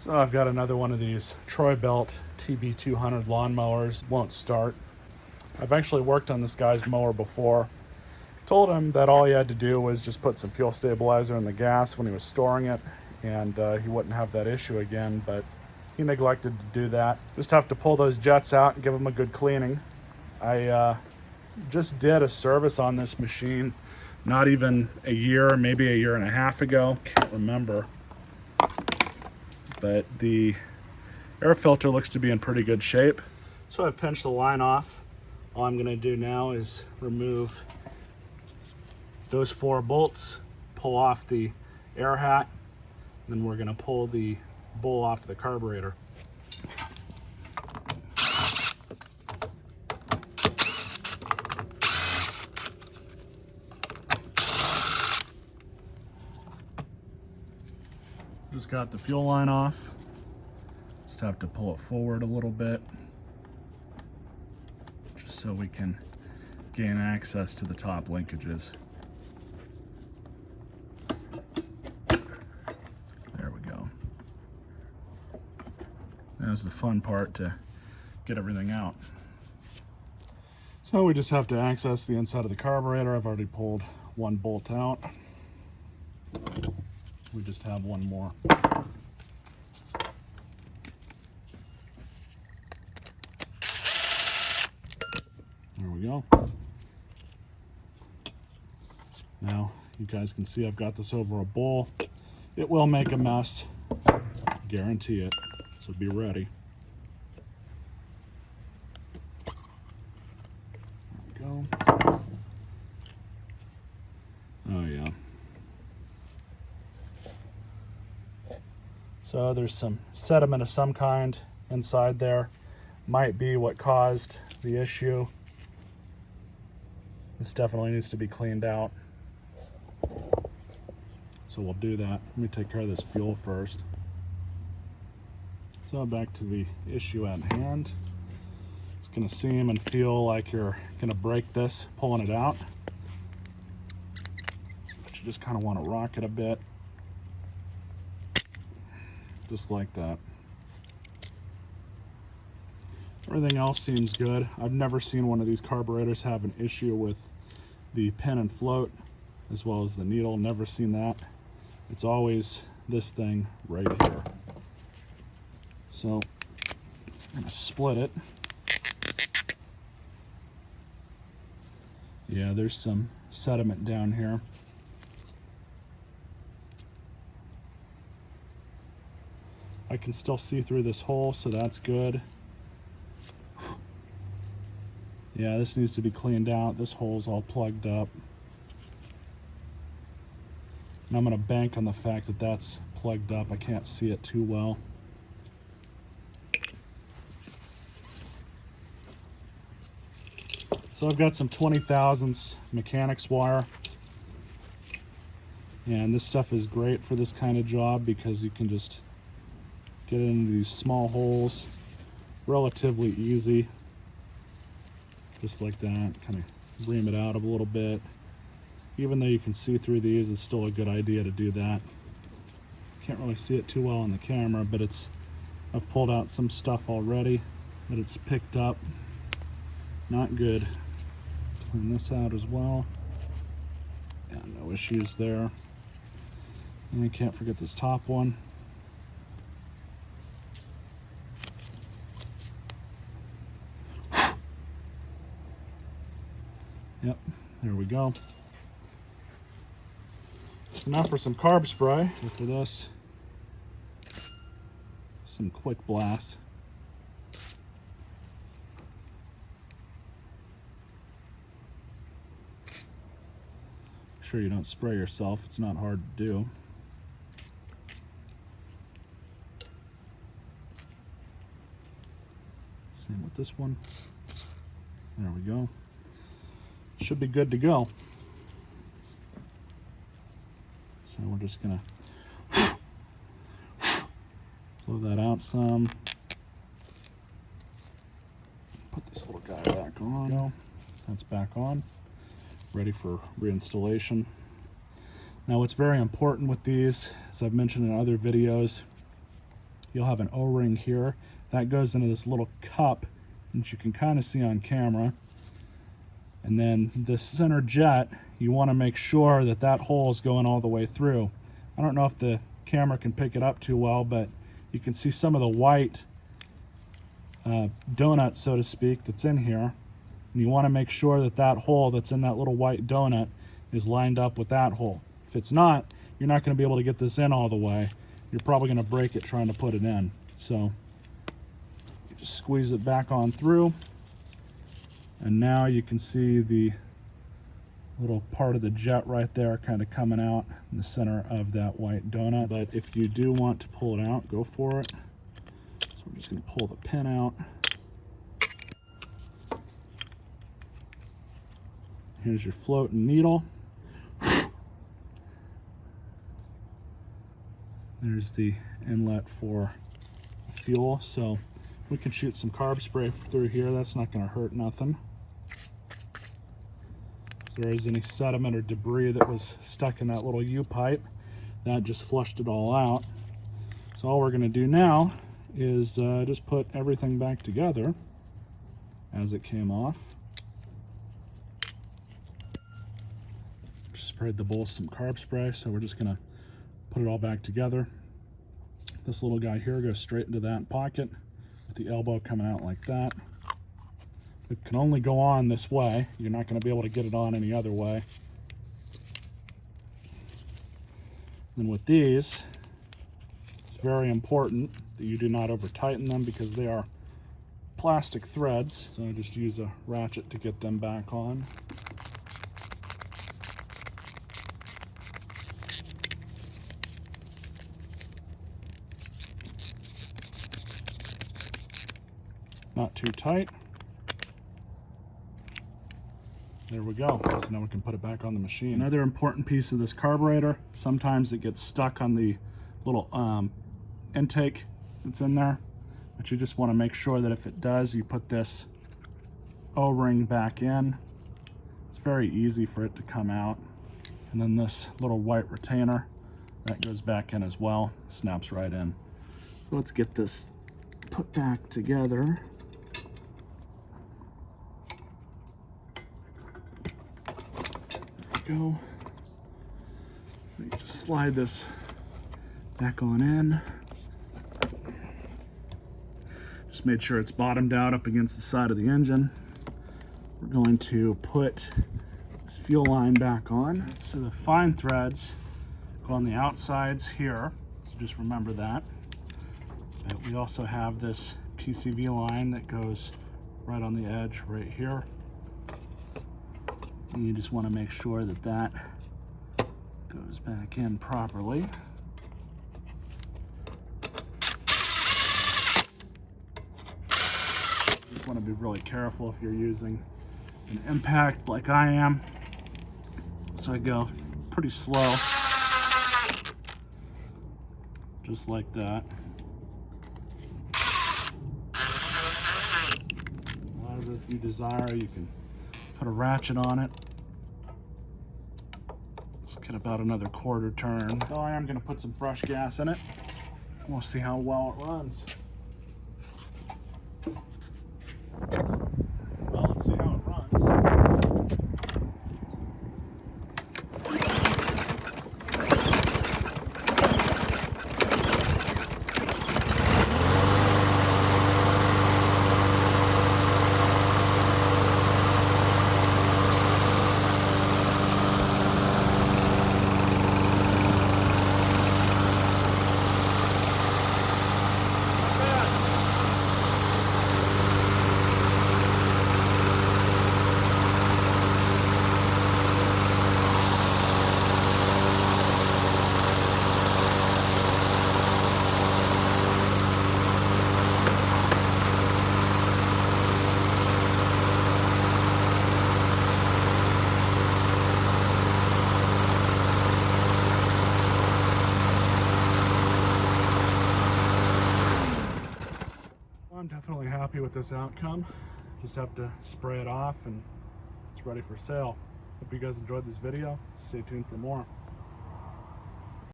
So I've got another one of these TroyBilt TB200 lawnmowers. Won't start. I've actually worked on this guy's mower before. Told him that all he had to do was just put some fuel stabilizer in the gas when he was storing it, and he wouldn't have that issue again, but he neglected to do that. Just have to pull those jets out and give them a good cleaning. I just did a service on this machine not even a year, maybe a year and a half ago, can't remember. But the air filter looks to be in pretty good shape. So I've pinched the line off. All I'm gonna do now is remove those 4 bolts, pull off the air hat, and then we're gonna pull the bowl off the carburetor. Just got the fuel line off. Just have to pull it forward a little bit, just so we can gain access to the top linkages. There we go. That's the fun part, to get everything out. So we just have to access the inside of the carburetor. I've already pulled 1 bolt out. We just have 1 more. There we go. Now you guys can see I've got this over a bowl. It will make a mess, guarantee it, so be ready. There we go. Oh yeah. So there's some sediment of some kind inside there. Might be what caused the issue. This definitely needs to be cleaned out. So we'll do that. Let me take care of this fuel first. So back to the issue at hand. It's gonna seem and feel like you're gonna break this pulling it out. But you just kind of want to rock it a bit. Just like that. Everything else seems good. I've never seen one of these carburetors have an issue with the pin and float as well as the needle. Never seen that. It's always this thing right here. So I'm gonna split it. Yeah, there's some sediment down here. I can still see through this hole, so that's good. Yeah, this needs to be cleaned out. This hole's all plugged up. And I'm gonna bank on the fact that that's plugged up. I can't see it too well. So I've got some 20 thousandths mechanics wire. And this stuff is great for this kind of job because you can just get into these small holes relatively easy. Just like that, kind of ream it out a little bit. Even though you can see through these, it's still a good idea to do that. Can't really see it too well on the camera, but I've pulled out some stuff already that it's picked up. Not good. Clean this out as well. Yeah, no issues there. And you can't forget this top one. Yep, there we go. So now for some carb spray. For this, some quick blasts. Make sure you don't spray yourself. It's not hard to do. Same with this one. There we go. Should be good to go. So we're just gonna blow that out some. Put this little guy back on. That's back on. Ready for reinstallation. Now what's very important with these, as I've mentioned in other videos, you'll have an O-ring here. That goes into this little cup that you can kind of see on camera. And then the center jet, you want to make sure that that hole is going all the way through. I don't know if the camera can pick it up too well, but you can see some of the white donut, so to speak, that's in here. And you want to make sure that that hole that's in that little white donut is lined up with that hole. If it's not, you're not going to be able to get this in all the way. You're probably going to break it trying to put it in. So you just squeeze it back on through, and now you can see the little part of the jet right there kind of coming out in the center of that white donut. But if you do want to pull it out, go for it. So I'm just going to pull the pin out. Here's your floating needle. There's the inlet for fuel, so we can shoot some carb spray through here. That's not going to hurt nothing. If there is any sediment or debris that was stuck in that little U-pipe, that just flushed it all out. So all we're going to do now is just put everything back together as it came off. Just sprayed the bowl with some carb spray, so we're just going to put it all back together. This little guy here goes straight into that pocket with the elbow coming out like that. It can only go on this way. You're not going to be able to get it on any other way. And with these, it's very important that you do not over tighten them because they are plastic threads. So I just use a ratchet to get them back on. Not too tight. There we go. So now we can put it back on the machine. Another important piece of this carburetor, sometimes it gets stuck on the little intake that's in there, but you just want to make sure that if it does, you put this O-ring back in. It's very easy for it to come out. And then this little white retainer, that goes back in as well, snaps right in. So let's get this put back together. Go. You just slide this back on in. Just made sure it's bottomed out up against the side of the engine. We're going to put this fuel line back on. So the fine threads go on the outsides here, so just remember that. But we also have this PCV line that goes right on the edge right here. And you just want to make sure that that goes back in properly. You just want to be really careful if you're using an impact like I am. So I go pretty slow, just like that. If you desire, you can put a ratchet on it. Just get about another quarter turn. So I am going to put some fresh gas in it. We'll see how well it runs. Well, let's see how it runs. I'm definitely happy with this outcome. Just have to spray it off and it's ready for sale. Hope you guys enjoyed this video. Stay tuned for more.